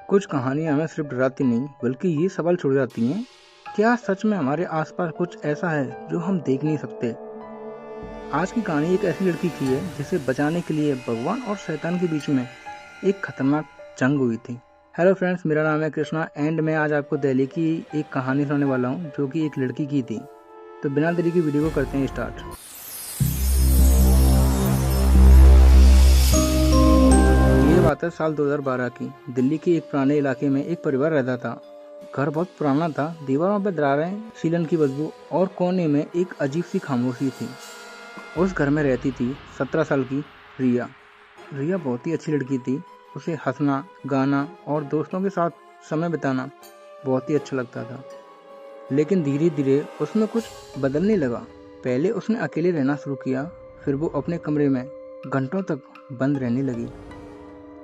कुछ कहानियाँ हमें सिर्फ डराती नहीं बल्कि ये सवाल छोड़ जाती हैं, क्या सच में हमारे आसपास कुछ ऐसा है जो हम देख नहीं सकते। आज की कहानी एक ऐसी लड़की की है जिसे बचाने के लिए भगवान और शैतान के बीच में एक खतरनाक जंग हुई थी। हेलो फ्रेंड्स, मेरा नाम है कृष्णा एंड मैं आज आपको दिल्ली की एक कहानी सुनाने वाला हूँ जो कि एक लड़की की थी। तो बिना देरी की वीडियो को करते हैं स्टार्ट। ये बात है साल 2012 की। दिल्ली के एक पुराने इलाके में एक परिवार रहता था। घर बहुत पुराना था, दीवारों पर दरारें, सीलन की बदबू और कोने में एक अजीब सी खामोशी थी। उस घर में रहती थी 17 साल की रिया। रिया बहुत ही अच्छी लड़की थी। उसे हंसना, गाना और दोस्तों के साथ समय बिताना बहुत ही अच्छा लगता था। लेकिन धीरे धीरे उसमें कुछ बदलने लगा। पहले उसने अकेले रहना शुरू किया, फिर वो अपने कमरे में घंटों तक बंद रहने लगी।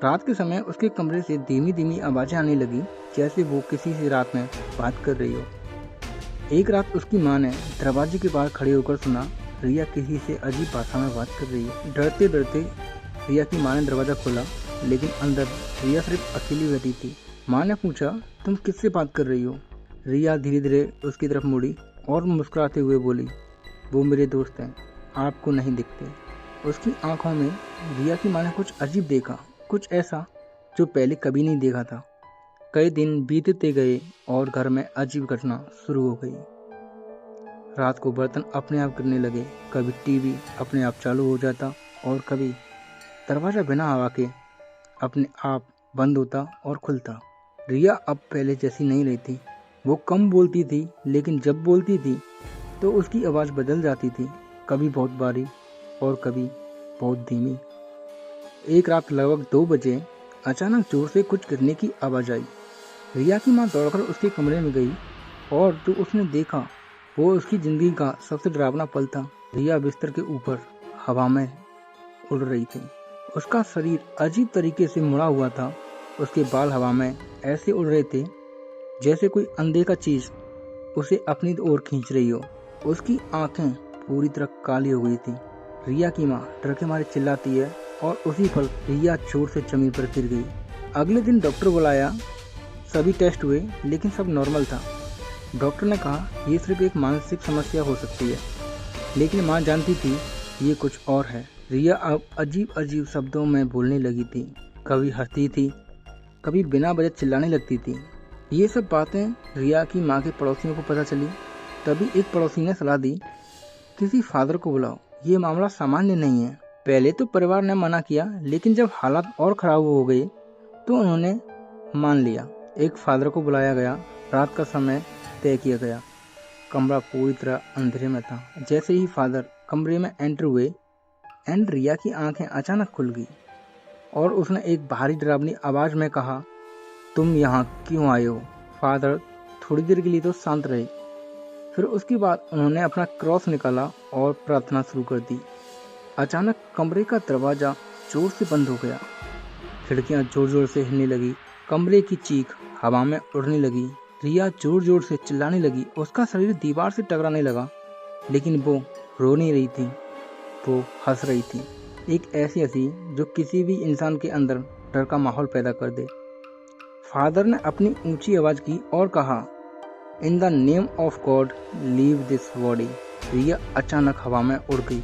रात के समय उसके कमरे से धीमी धीमी आवाजें आने लगी, जैसे वो किसी से रात में बात कर रही हो। एक रात उसकी माँ ने दरवाजे के बाहर खड़े होकर सुना, रिया किसी से अजीब भाषा में बात कर रही है। डरते डरते रिया की माँ ने दरवाजा खोला, लेकिन अंदर रिया सिर्फ अकेली बैठी थी। माँ ने पूछा, तुम किससे बात कर रही हो? रिया धीरे धीरे उसकी तरफ मुड़ी और मुस्कुराते हुए बोली, वो मेरे दोस्त हैं, आपको नहीं दिखते। उसकी आंखों में रिया की माँ ने कुछ अजीब देखा, कुछ ऐसा जो पहले कभी नहीं देखा था। कई दिन बीतते गए और घर में अजीब घटना शुरू हो गई। रात को बर्तन अपने आप गिरने लगे, कभी टीवी अपने आप चालू हो जाता और कभी दरवाजा बिना हवा के अपने आप बंद होता और खुलता। रिया अब पहले जैसी नहीं रही थी। वो कम बोलती थी, लेकिन जब बोलती थी तो उसकी आवाज़ बदल जाती थी, कभी बहुत बारीक और कभी बहुत धीमी। एक रात लगभग 2 बजे अचानक जोर से कुछ गिरने की आवाज़ आई। रिया की माँ दौड़कर उसके कमरे में गई और जो उसने देखा वो उसकी जिंदगी का सबसे डरावना पल था। रिया बिस्तर के ऊपर हवा में उड़ रही थी। उसका शरीर अजीब तरीके से मुड़ा हुआ था। उसके बाल हवा में ऐसे उड़ रहे थे जैसे कोई अनदेखा चीज उसे अपनी ओर खींच रही हो। उसकी आंखें पूरी तरह काली हो गई थी। रिया की माँ डर के मारे चिल्लाती है और उसी पल रिया जोर से जमीन पर गिर गई। अगले दिन डॉक्टर बुलाया, सभी टेस्ट हुए लेकिन सब नॉर्मल था। डॉक्टर ने कहा ये सिर्फ एक मानसिक समस्या हो सकती है, लेकिन माँ जानती थी ये कुछ और है। रिया अब अजीब अजीब शब्दों में बोलने लगी थी, कभी हंसती थी, कभी बिना वजह चिल्लाने लगती थी। ये सब बातें रिया की माँ के पड़ोसियों को पता चली। तभी एक पड़ोसी ने सलाह दी, किसी फादर को बुलाओ, ये मामला सामान्य नहीं है। पहले तो परिवार ने मना किया, लेकिन जब हालात और खराब हो गए तो उन्होंने मान लिया। एक फादर को बुलाया गया। रात का समय तय किया गया। कमरा पूरी तरह अंधेरे में था। जैसे ही फादर कमरे में एंटर हुए एंड रिया की आंखें अचानक खुल गई और उसने एक भारी डरावनी आवाज में कहा, तुम यहाँ क्यों आए हो? फादर थोड़ी देर के लिए तो शांत रहे, फिर उसके बाद उन्होंने अपना क्रॉस निकाला और प्रार्थना शुरू कर दी। अचानक कमरे का दरवाजा जोर से बंद हो गया। खिड़कियां जोर जोर से हिलने लगी। कमरे की चीख हवा में उड़ने लगी। रिया जोर जोर से चिल्लाने लगी। उसका शरीर दीवार से टकराने लगा, लेकिन वो रो नहीं रही थी, वो हंस रही थी। एक ऐसी हंसी जो किसी भी इंसान के अंदर डर का माहौल पैदा कर दे। फादर ने अपनी ऊंची आवाज की और कहा, in the name of God leave this body. Riya अचानक हवा में उड़ गई।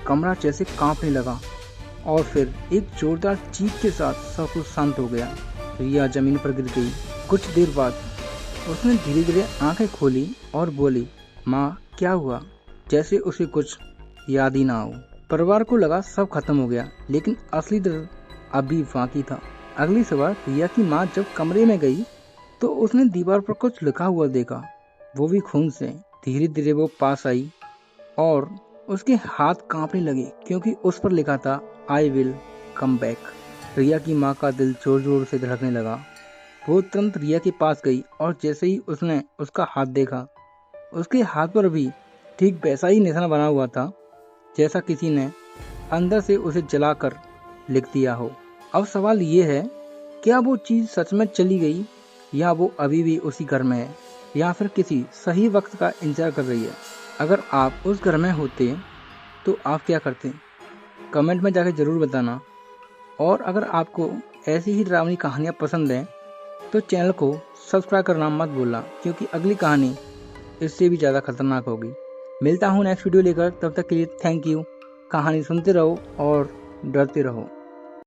कमरा जैसे कांपने लगा और फिर एक जोरदार चीख के साथ सब कुछ शांत हो गया। रिया जमीन पर गिर गई। कुछ देर बाद उसने धीरे धीरे आंखें खोली और बोली, माँ क्या हुआ? जैसे उसे कुछ याद ही ना हो। परिवार को लगा सब खत्म हो गया, लेकिन असली डर अभी बाकी था। अगली सुबह रिया की माँ जब कमरे में गई तो उसने दीवार पर कुछ लिखा हुआ देखा, वो भी खून से। धीरे धीरे वो पास आई और उसके हाथ कांपने लगे क्योंकि उस पर लिखा था, आई विल कम बैक। रिया की माँ का दिल जोर जोर से धड़कने लगा। वो तुरंत रिया के पास गई और जैसे ही उसने उसका हाथ देखा, उसके हाथ पर भी ठीक वैसा ही निशान बना हुआ था जैसा किसी ने अंदर से उसे जलाकर लिख दिया हो। अब सवाल ये है, क्या वो चीज़ सच में चली गई या वो अभी भी उसी घर में है या फिर किसी सही वक्त का इंतजार कर रही है? अगर आप उस घर में होते तो आप क्या करते? कमेंट में जाकर ज़रूर बताना। और अगर आपको ऐसी ही डरावनी कहानियाँ पसंद हैं तो चैनल को सब्सक्राइब करना मत भूलना, क्योंकि अगली कहानी इससे भी ज़्यादा खतरनाक होगी। मिलता हूँ नेक्स्ट वीडियो लेकर, तब तक के लिए थैंक यू। कहानी सुनते रहो और डरते रहो।